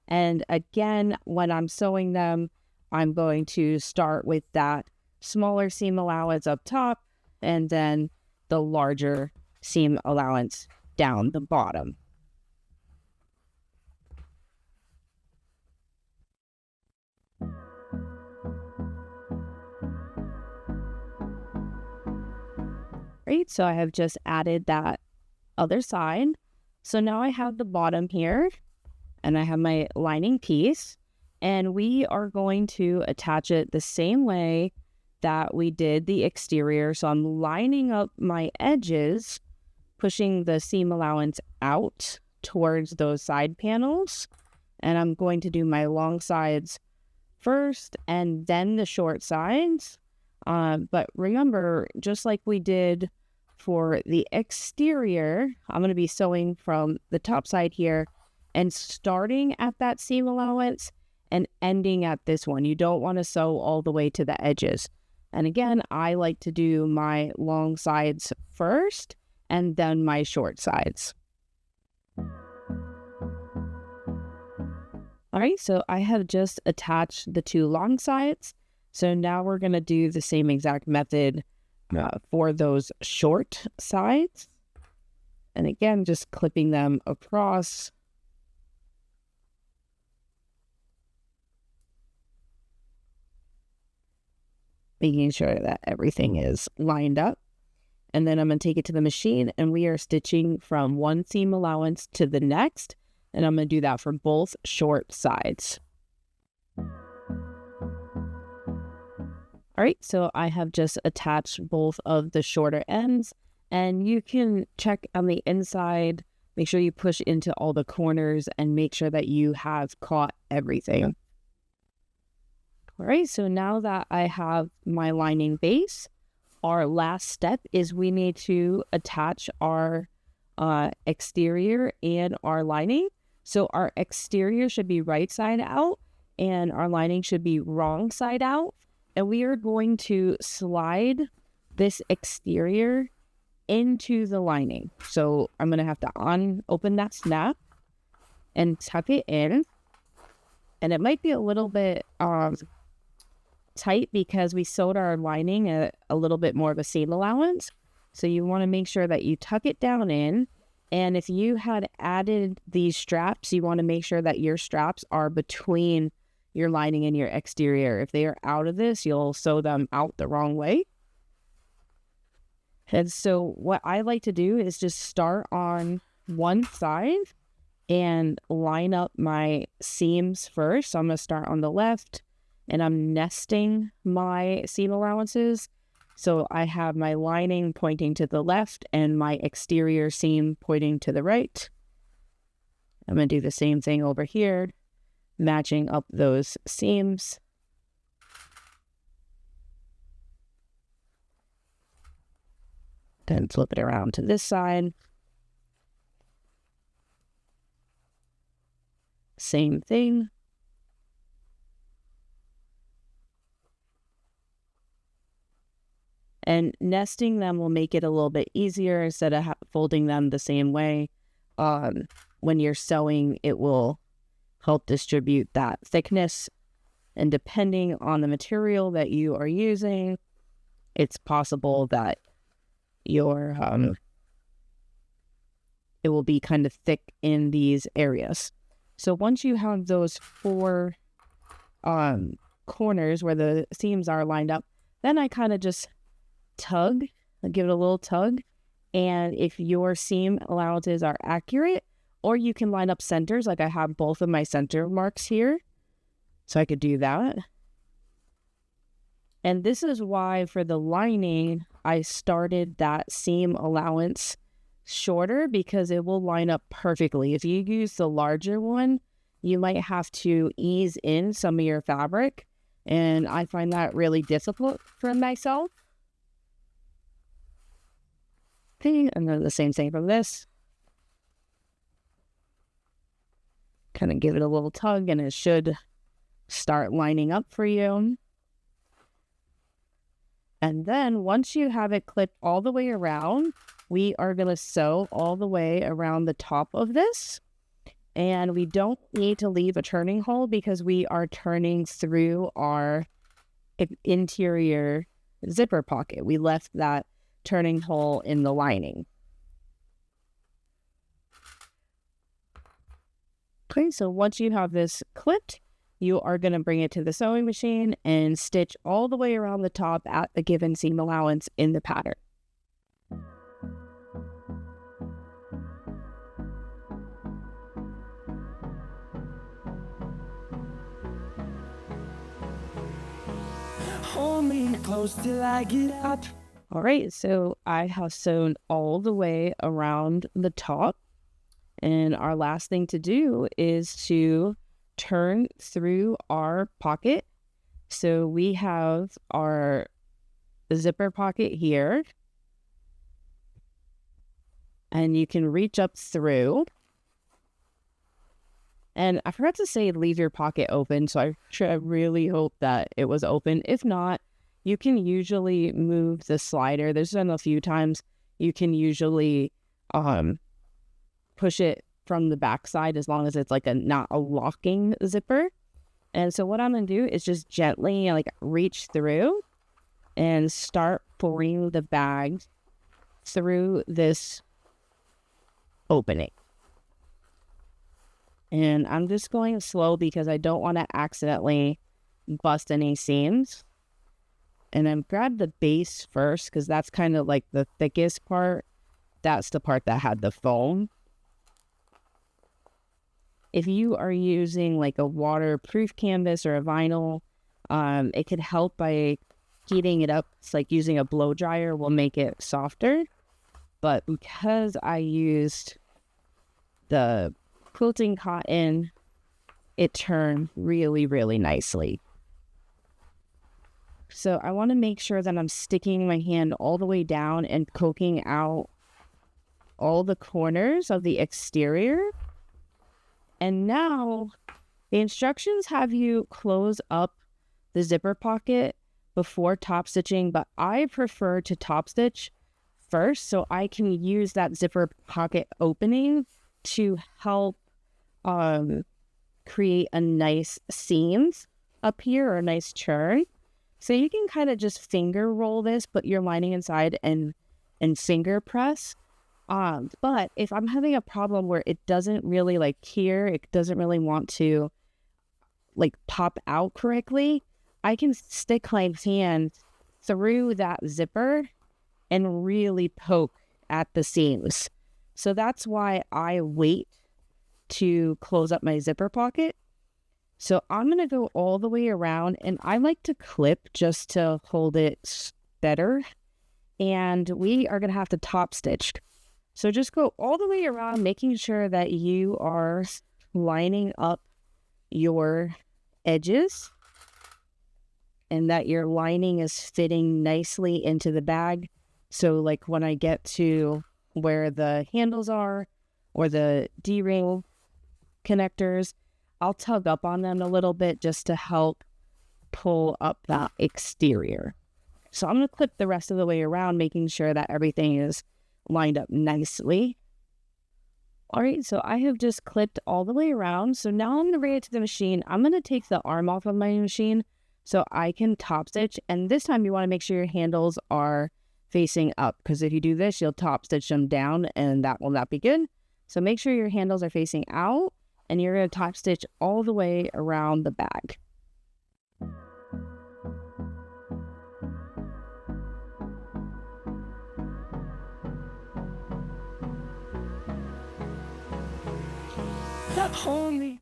And again, when I'm sewing them, I'm going to start with that smaller seam allowance up top and then the larger seam allowance down the bottom. Right, so I have just added that other side. So now I have the bottom here and I have my lining piece, and we are going to attach it the same way that we did the exterior. So I'm lining up my edges, pushing the seam allowance out towards those side panels, and I'm going to do my long sides first and then the short sides. But remember, just like we did for the exterior, I'm going to be sewing from the top side here and starting at that seam allowance and ending at this one. You don't want to sew all the way to the edges. And again, I like to do my long sides first and then my short sides. All right, so I have just attached the two long sides. So now we're going to do the same exact method for those short sides. And again, just clipping them across. Making sure that everything is lined up. And then I'm going to take it to the machine, and we are stitching from one seam allowance to the next. And I'm going to do that for both short sides. All right, so I have just attached both of the shorter ends, and you can check on the inside, Make sure you push into all the corners and make sure that you have caught everything. All right, so now that I have my lining base, our last step is we need to attach our exterior and our lining. So our exterior should be right side out and our lining should be wrong side out. And we are going to slide this exterior into the lining. So I'm going to have to open that snap and tuck it in. And it might be a little bit tight because we sewed our lining at a little bit more of a seam allowance. So you want to make sure that you tuck it down in. And if you had added these straps, you want to make sure that your straps are between your lining and your exterior. If they are out of this, you'll sew them out the wrong way. And so what I like to do is just start on one side and line up my seams first. So I'm going to start on the left and I'm nesting my seam allowances. So I have my lining pointing to the left and my exterior seam pointing to the right. I'm going to do the same thing over here, matching up those seams. Then flip it around to this side. Same thing. And nesting them will make it a little bit easier instead of folding them the same way. When you're sewing, it will help distribute that thickness. And depending on the material that you are using, it's possible that your it will be kind of thick in these areas. So once you have those four corners where the seams are lined up, then I kind of just tug, give it a little tug. And if your seam allowances are accurate, or you can line up centers, like I have both of my center marks here, so I could do that. And this is why for the lining, I started that seam allowance shorter, because it will line up perfectly. If you use the larger one, you might have to ease in some of your fabric, and I find that really difficult for myself. And then the same thing from this. Kind of give it a little tug and it should start lining up for you. And then once you have it clipped all the way around, we are going to sew all the way around the top of this. And we don't need to leave a turning hole because we are turning through our interior zipper pocket. We left that turning hole in the lining. Okay, so once you have this clipped, you are going to bring it to the sewing machine and stitch all the way around the top at the given seam allowance in the pattern. Hold me close till I get up. All right, so I have sewn all the way around the top. And our last thing to do is to turn through our pocket. So we have our zipper pocket here. And you can reach up through. And I forgot to say leave your pocket open, so I really hope that it was open. If not, you can usually move the slider. There's been a few times you can usually push it from the back side as long as it's like not a locking zipper. And so what I'm going to do is just gently like reach through and start pulling the bag through this opening. And I'm just going slow because I don't want to accidentally bust any seams. And then grab the base first because that's kind of like the thickest part. That's the part that had the foam. If you are using like a waterproof canvas or a vinyl, it could help by heating it up. It's like using a blow dryer will make it softer. But because I used the quilting cotton, it turned really, really nicely. So I want to make sure that I'm sticking my hand all the way down and poking out all the corners of the exterior. And now the instructions have you close up the zipper pocket before top stitching, but I prefer to top stitch first so I can use that zipper pocket opening to help create a nice seams up here or a nice churn. So you can kind of just finger roll this, put your lining inside and finger press. But if I'm having a problem where it doesn't really it doesn't really want to pop out correctly, I can stick my hand through that zipper and really poke at the seams. So that's why I wait to close up my zipper pocket. So I'm going to go all the way around, and I like to clip just to hold it better. And we are going to have to top stitch. So just go all the way around, making sure that you are lining up your edges and that your lining is fitting nicely into the bag. So when I get to where the handles are or the D-ring connectors, I'll tug up on them a little bit just to help pull up that exterior. So I'm going to clip the rest of the way around, making sure that everything is lined up nicely. All right, so I have just clipped all the way around. So now I'm going to bring it to the machine. I'm going to take the arm off of my machine so I can top stitch. And this time you want to make sure your handles are facing up, because if you do this, you'll top stitch them down and that will not be good. So make sure your handles are facing out, and you're going to top stitch all the way around the bag.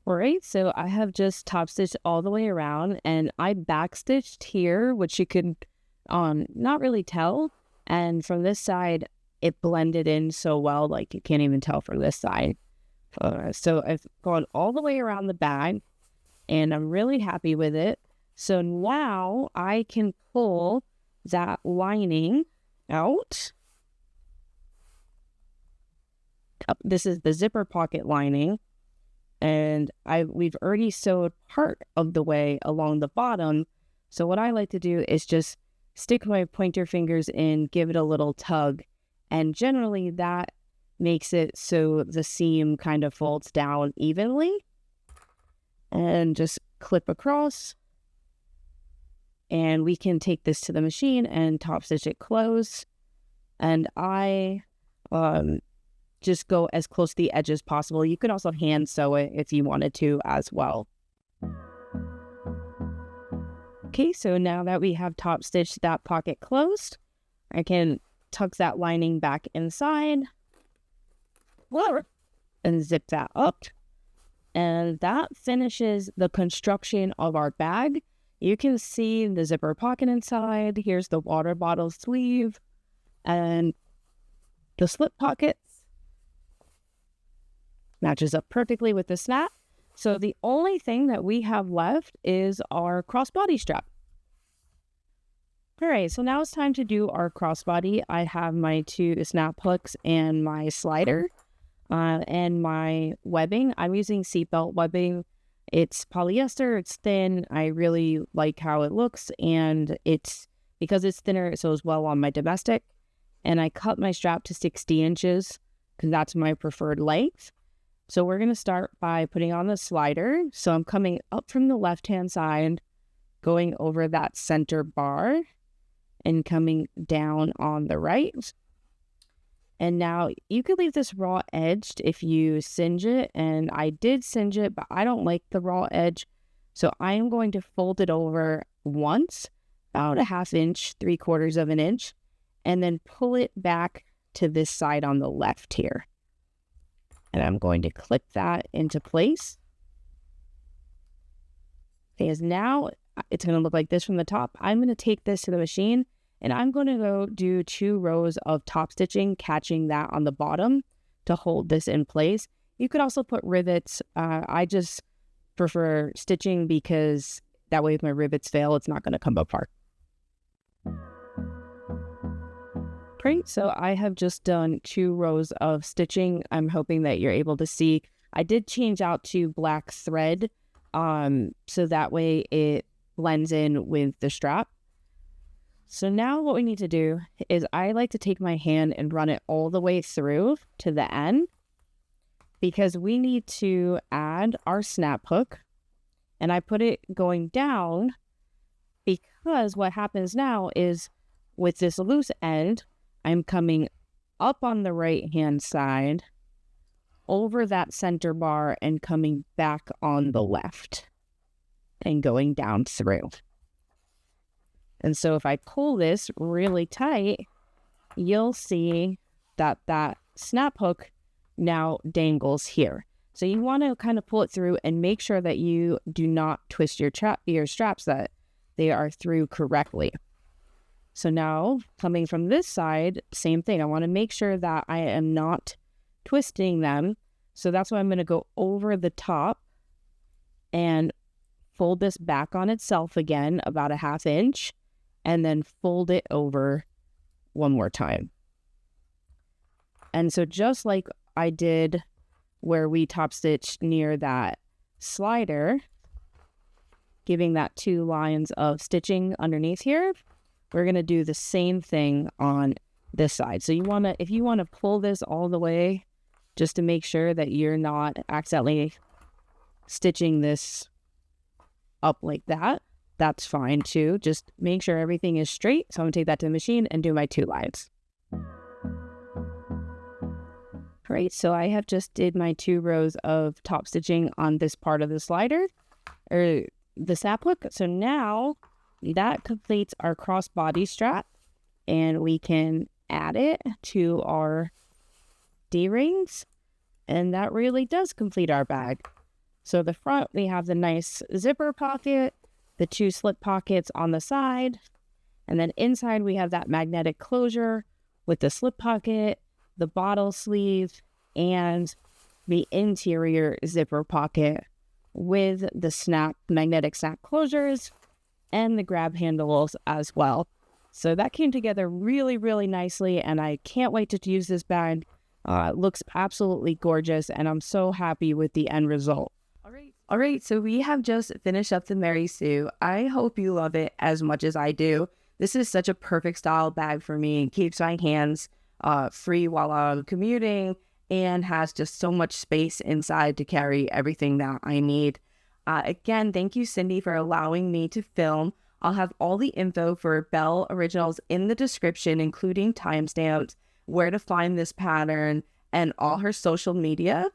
Alright, so I have just top stitched all the way around, and I back stitched here, which you could not really tell. And from this side, it blended in so well, you can't even tell from this side. So I've gone all the way around the bag, and I'm really happy with it. So now I can pull that lining out. This is the zipper pocket lining, and we've already sewed part of the way along the bottom. So what I like to do is just stick my pointer fingers in, give it a little tug, and generally that makes it so the seam kind of folds down evenly. And just clip across, and we can take this to the machine and top stitch it close. And I just go as close to the edge as possible. You can also hand sew it if you wanted to as well. Okay, so now that we have top stitched that pocket closed, I can tuck that lining back inside and zip that up. And that finishes the construction of our bag. You can see the zipper pocket inside. Here's the water bottle sleeve and the slip pockets. Matches up perfectly with the snap. So the only thing that we have left is our crossbody strap. All right, so now it's time to do our crossbody. I have my 2 snap hooks and my slider and my webbing. I'm using seatbelt webbing. It's polyester, it's thin. I really like how it looks, and because it's thinner, it sews well on my domestic. And I cut my strap to 60 inches because that's my preferred length. So we're going to start by putting on the slider. So I'm coming up from the left-hand side, going over that center bar, and coming down on the right. And now you could leave this raw edged if you singe it. And I did singe it, but I don't like the raw edge. So I am going to fold it over once, about a 1/2 inch, 3/4 of an inch, and then pull it back to this side on the left here. And I'm going to clip that into place. Because now it's going to look like this from the top. I'm going to take this to the machine, and I'm going to go do 2 rows of top stitching, catching that on the bottom to hold this in place. You could also put rivets. I just prefer stitching because that way if my rivets fail, it's not going to come apart. Great, so I have just done 2 rows of stitching. I'm hoping that you're able to see. I did change out to black thread, so that way it blends in with the strap. So now what we need to do is I like to take my hand and run it all the way through to the end because we need to add our snap hook, and I put it going down because what happens now is with this loose end, I'm coming up on the right hand side over that center bar and coming back on the left and going down through. And so if I pull this really tight, you'll see that that snap hook now dangles here. So you want to kind of pull it through and make sure that you do not twist your straps, that they are through correctly. So now coming from this side, same thing. I want to make sure that I am not twisting them. So that's why I'm going to go over the top and fold this back on itself again, about a 1/2 inch, and then fold it over one more time. And so just like I did where we top stitched near that slider, giving that 2 lines of stitching underneath here, we're going to do the same thing on this side. So you want to, if you want to pull this all the way, just to make sure that you're not accidentally stitching this up like that, that's fine too. Just make sure everything is straight. So I'm going to take that to the machine and do my 2 lines. Great, so I have just did my 2 rows of top stitching on this part of the slider, or the snap hook. So now that completes our crossbody strap, and we can add it to our D-rings, and that really does complete our bag. So the front, we have the nice zipper pocket, the 2 slip pockets on the side, and then inside we have that magnetic closure with the slip pocket, the bottle sleeve, and the interior zipper pocket with the magnetic snap closures and the grab handles as well. So that came together really, really nicely, and I can't wait to use this bag. It looks absolutely gorgeous, and I'm so happy with the end result. All right, so we have just finished up the Mary Sue. I hope you love it as much as I do. This is such a perfect style bag for me. It keeps my hands free while I'm commuting and has just so much space inside to carry everything that I need. Again, thank you, Cindy, for allowing me to film. I'll have all the info for Belle Originals in the description, including timestamps, where to find this pattern, and all her social media.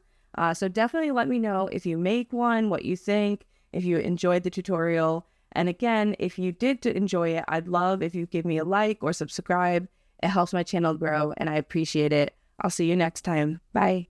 So definitely let me know if you make one, what you think, if you enjoyed the tutorial. And again, if you did enjoy it, I'd love if you give me a like or subscribe. It helps my channel grow, and I appreciate it. I'll see you next time. Bye.